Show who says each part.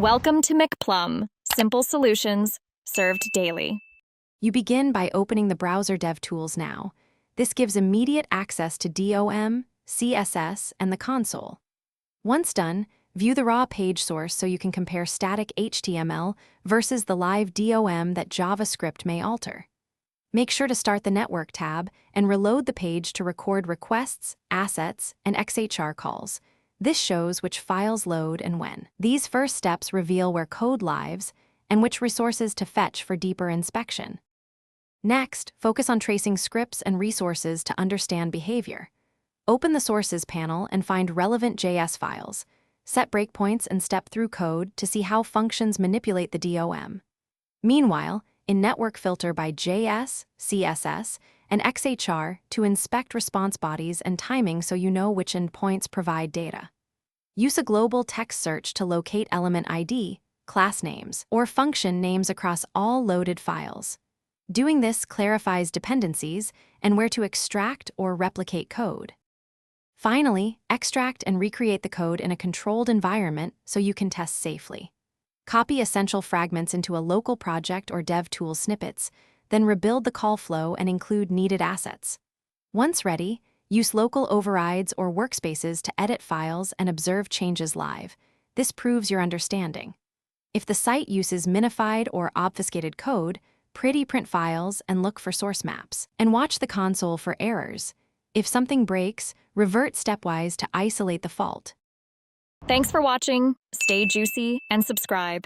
Speaker 1: Welcome to McPlum, simple solutions served daily.
Speaker 2: You begin by opening the browser DevTools now. This gives immediate access to DOM, CSS, and the console. Once done, view the raw page source so you can compare static HTML versus the live DOM that JavaScript may alter. Make sure to start the Network tab and reload the page to record requests, assets, and XHR calls. This shows which files load and when. These first steps reveal where code lives and which resources to fetch for deeper inspection. Next, focus on tracing scripts and resources to understand behavior. Open the Sources panel and find relevant JS files. Set breakpoints and step through code to see how functions manipulate the DOM. Meanwhile, in Network, filter by JS, CSS, and XHR to inspect response bodies and timing so you know which endpoints provide data. Use a global text search to locate element ID, class names, or function names across all loaded files. Doing this clarifies dependencies and where to extract or replicate code. Finally, extract and recreate the code in a controlled environment so you can test safely. Copy essential fragments into a local project or DevTools snippets, then rebuild the call flow and include needed assets. Once ready, use local overrides or workspaces to edit files and observe changes live. This proves your understanding. If the site uses minified or obfuscated code, pretty print files and look for source maps. And watch the console for errors. If something breaks, revert stepwise to isolate the fault.
Speaker 1: Thanks for watching. Stay juicy and subscribe.